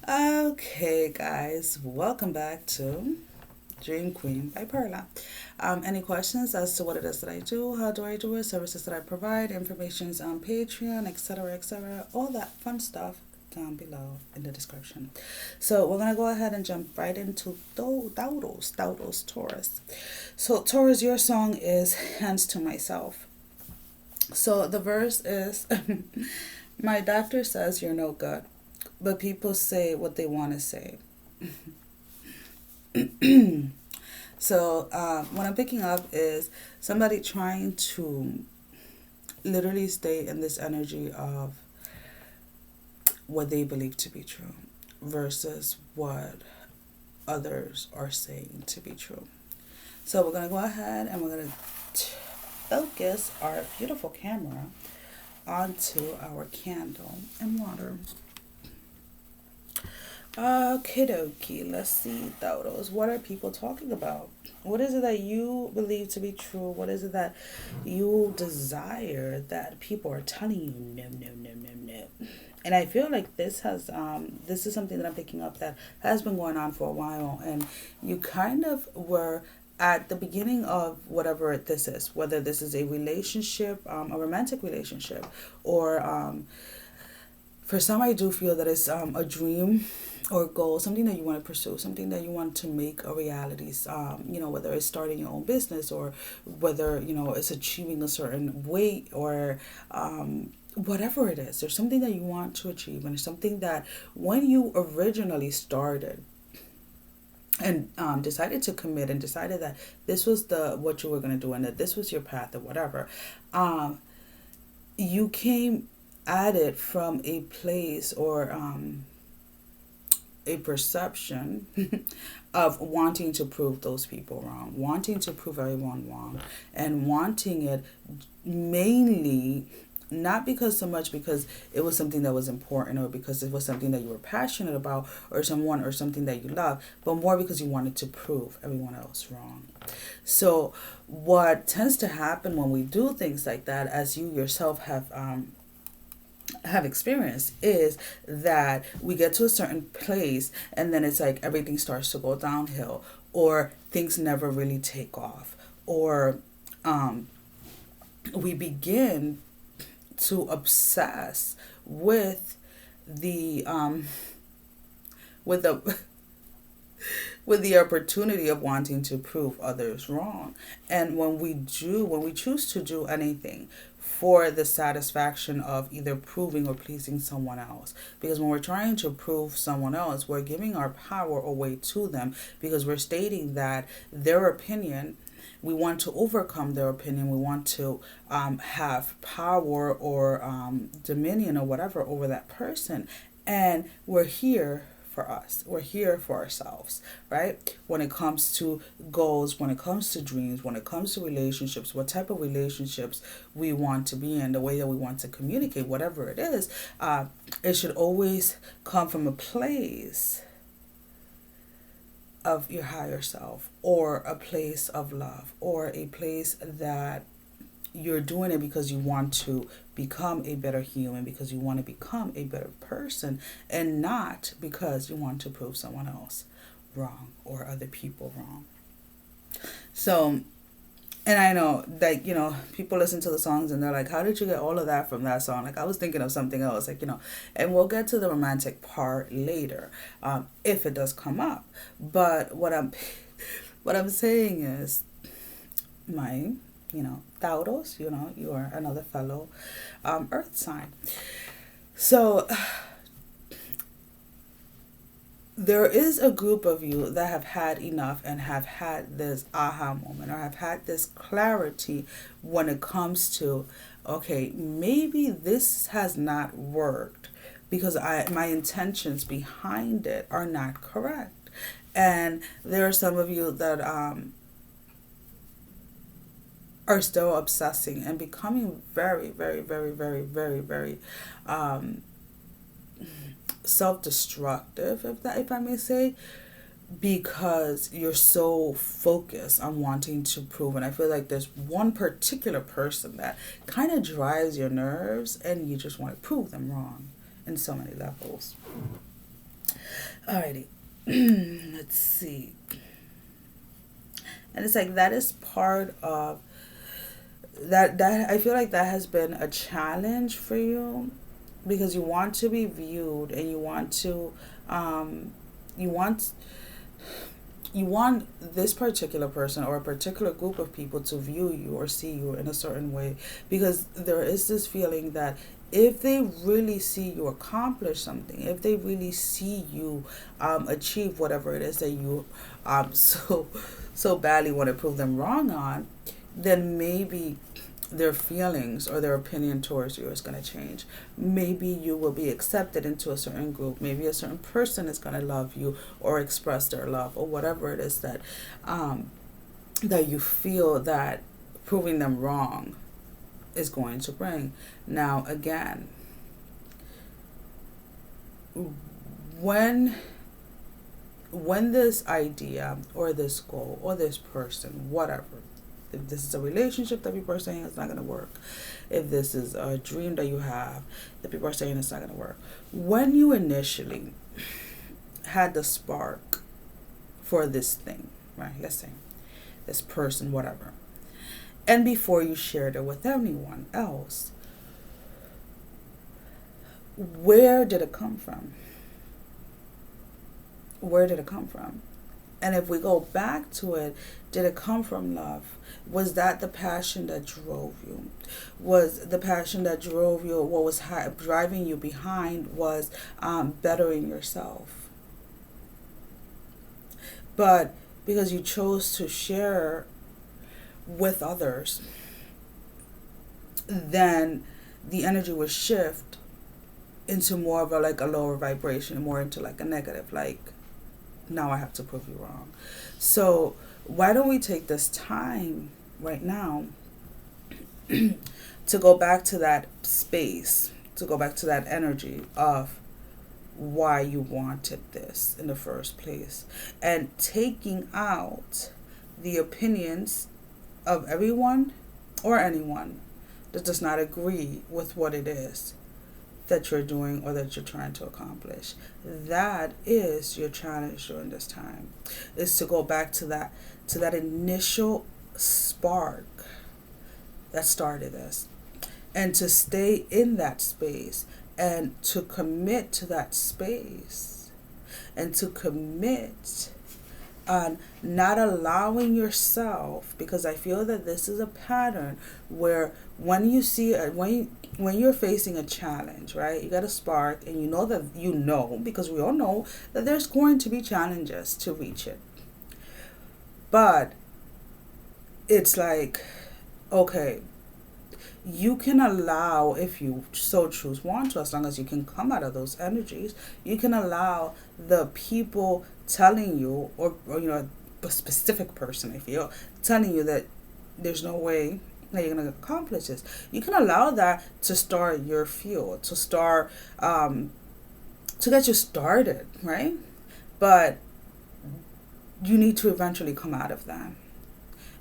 Okay, guys, welcome back to Dream Queen by Perla. Any questions as to what it is that I do, how do I do it, services that I provide, information's on Patreon, etc., all that fun stuff down below in the description. So we're gonna go ahead and jump right into Taurus. So Taurus, your song is "Hands to Myself." So the verse is, "My doctor says you're no good, but people say what they want to say." So what I'm picking up is somebody trying to literally stay in this energy of what they believe to be true versus what others are saying to be true. So we're going to go ahead and we're going to focus our beautiful camera onto our candle and water. Okie dokie, let's see, Taurus. What are people talking about? What is it that you believe to be true? What is it that you desire that people are telling you no, no, no, no, no? And I feel like this is something that I'm picking up that has been going on for a while, and you kind of were at the beginning of whatever this is, whether this is a relationship, a romantic relationship, or for some, I do feel that it's a dream or goal, something that you want to pursue, something that you want to make a reality. Whether it's starting your own business or whether, it's achieving a certain weight or whatever it is. There's something that you want to achieve, and it's something that when you originally started and decided to commit and decided that this was the what you were going to do and that this was your path or whatever, you came at it from a place or a perception of wanting to prove those people wrong, wanting to prove everyone wrong, and wanting it mainly not because so much because it was something that was important or because it was something that you were passionate about or someone or something that you love, but more because you wanted to prove everyone else wrong. So what tends to happen when we do things like that, as you yourself have experienced, is that we get to a certain place and then it's like everything starts to go downhill, or things never really take off, or we begin to obsess with the with the with the opportunity of wanting to prove others wrong. And when we choose to do anything for the satisfaction of either proving or pleasing someone else, because when we're trying to prove someone else, we're giving our power away to them, because we're stating that their opinion, we want to overcome their opinion, we want to have power or dominion or whatever over that person, and we're here for us. We're here for ourselves, right? When it comes to goals, when it comes to dreams, when it comes to relationships, what type of relationships we want to be in, the way that we want to communicate, whatever it is, it should always come from a place of your higher self, or a place of love, or a place that you're doing it because you want to become a better human, because you want to become a better person, and not because you want to prove someone else wrong or other people wrong. So, and I know that, people listen to the songs and they're like, how did you get all of that from that song? Like, I was thinking of something else, and we'll get to the romantic part later, if it does come up. But what I'm saying is, my Taurus, you are another fellow earth sign. So there is a group of you that have had enough and have had this aha moment, or have had this clarity when it comes to, okay, maybe this has not worked because my intentions behind it are not correct. And there are some of you that are still obsessing and becoming very, very, very, very, very, very self-destructive, if I may say, because you're so focused on wanting to prove. And I feel like there's one particular person that kind of drives your nerves, and you just want to prove them wrong. in so many levels. Alrighty. Let's see. And it's like that is part of that I feel like that has been a challenge for you, because you want to be viewed, and you want to you want you want this particular person or a particular group of people to view you or see you in a certain way, because there is this feeling that if they really see you accomplish something, if they really see you achieve whatever it is that you so badly want to prove them wrong on, then maybe their feelings or their opinion towards you is going to change. Maybe you will be accepted into a certain group. Maybe a certain person is going to love you or express their love, or whatever it is that that you feel that proving them wrong is going to bring. Now, again, when this idea or this goal or this person, whatever, if this is a relationship that people are saying it's not going to work, if this is a dream that you have that people are saying it's not going to work, when you initially had the spark for this thing, right, let's say this person, whatever, and before you shared it with anyone else, where did it come from? Where did it come from? And if we go back to it, did it come from love? Was that the passion that drove you? Was the passion that drove you, what was driving you behind was bettering yourself? But because you chose to share with others, then the energy would shift into more of a lower vibration, more into like a negative, like, now I have to prove you wrong. So why don't we take this time right now to go back to that space, to go back to that energy of why you wanted this in the first place, and taking out the opinions of everyone or anyone that does not agree with what it is that you're doing or that you're trying to accomplish. That is your challenge during this time, is to go back to that initial spark that started this, and to stay in that space, and to commit to that space, and to commit on not allowing yourself, because I feel that this is a pattern where when you see when you're facing a challenge, right, you got a spark, and you know because we all know that there's going to be challenges to reach it, but it's like, okay, you can allow, if you so choose want to, as long as you can come out of those energies, you can allow the people telling you, or a specific person, I feel, telling you that there's no way that you're going to accomplish this. You can allow that to start your fuel, to start, to get you started, right? But you need to eventually come out of that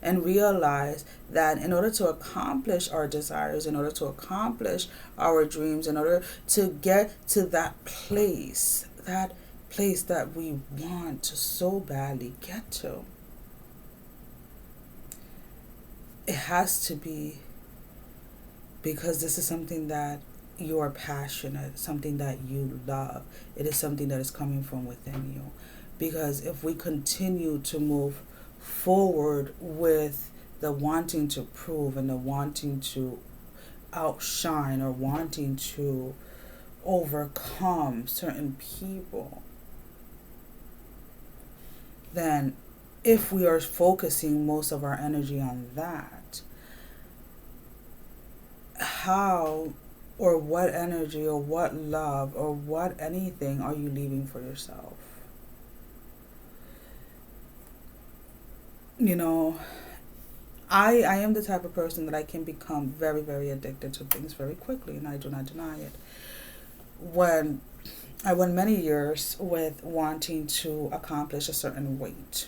and realize that in order to accomplish our desires, in order to accomplish our dreams, in order to get to that place that we want to so badly get to, it has to be because this is something that you are passionate, something that you love. It is something that is coming from within you. Because if we continue to move forward with the wanting to prove and the wanting to outshine or wanting to overcome certain people, then if we are focusing most of our energy on that, how or what energy or what love or what anything are you leaving for yourself? I am the type of person that I can become very, very addicted to things very quickly, and I do not deny it. When I went many years with wanting to accomplish a certain weight,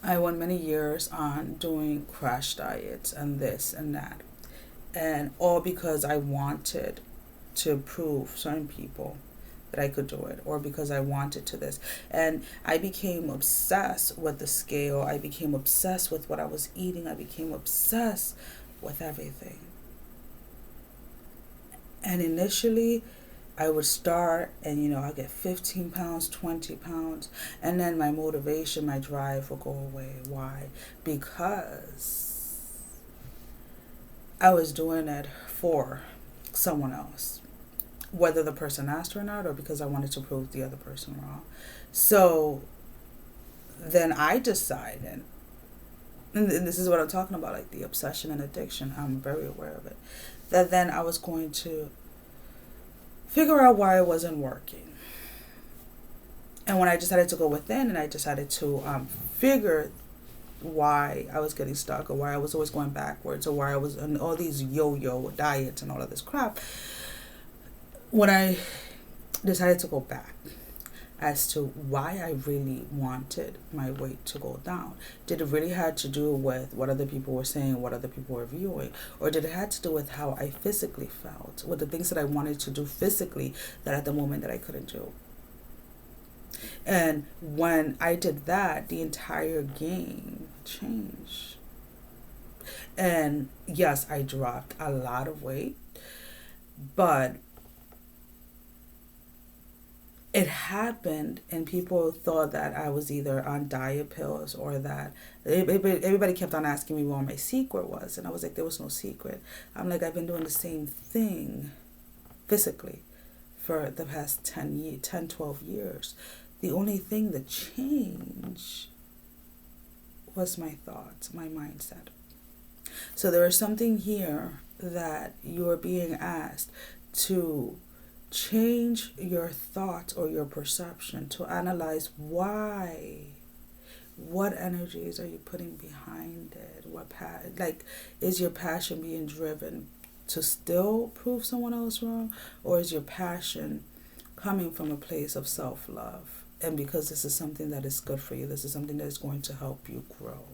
I went many years on doing crash diets and this and that, and all because I wanted to prove certain people that I could do it, or because I wanted to this. And I became obsessed with the scale. I became obsessed with what I was eating. I became obsessed with everything. And initially, I would start and, I get 15 pounds, 20 pounds. And then my motivation, my drive will go away. Why? Because I was doing it for someone else, whether the person asked or not, or because I wanted to prove the other person wrong. So then I decided, and this is what I'm talking about, like the obsession and addiction, I'm very aware of it, that then I was going to figure out why it wasn't working. And when I decided to go within and I decided to figure why I was getting stuck, or why I was always going backwards, or why I was on all these yo-yo diets and all of this crap, when I decided to go back as to why I really wanted my weight to go down, did it really had to do with what other people were saying, what other people were viewing, or did it had to do with how I physically felt, with the things that I wanted to do physically that at the moment that I couldn't do? And when I did that, the entire game changed. And yes, I dropped a lot of weight, but it happened and people thought that I was either on diet pills, or that everybody kept on asking me what my secret was. And I was like, there was no secret. I'm like, I've been doing the same thing physically for the past 10, 12 years. The only thing that changed was my thoughts, my mindset. So there is something here that you are being asked to change your thoughts or your perception, to analyze why. What energies are you putting behind it? Is your passion being driven to still prove someone else wrong, or is your passion coming from a place of self-love? And because this is something that is good for you, this is something that is going to help you grow.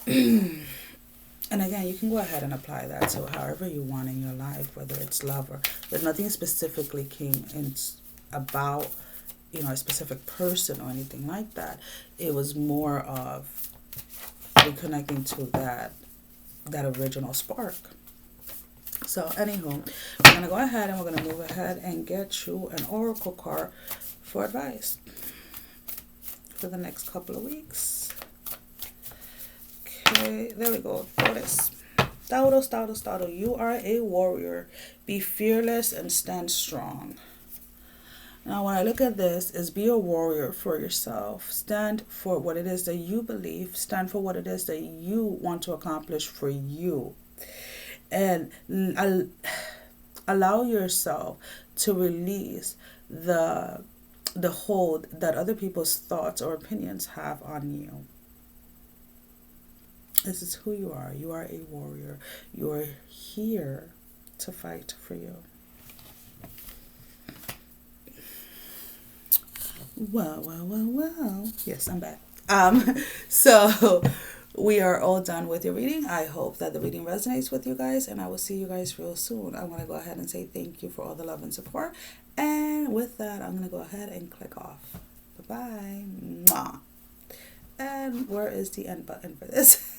And again, you can go ahead and apply that to however you want in your life, whether it's love or, but nothing specifically came in about, a specific person or anything like that. It was more of reconnecting to that original spark. So anywho, we're going to go ahead and we're going to move ahead and get you an oracle card for advice for the next couple of weeks. Okay, there we go. Taurus. Taurus, you are a warrior. Be fearless and stand strong. Now, when I look at this, is be a warrior for yourself. Stand for what it is that you believe. Stand for what it is that you want to accomplish for you. And allow yourself to release the hold that other people's thoughts or opinions have on you. This is who you are. You are a warrior. You are here to fight for you. Well. Yes, I'm back. So we are all done with your reading. I hope that the reading resonates with you guys, and I will see you guys real soon. I'm going to go ahead and say thank you for all the love and support. And with that, I'm going to go ahead and click off. Bye-bye. Mwah. And where is the end button for this?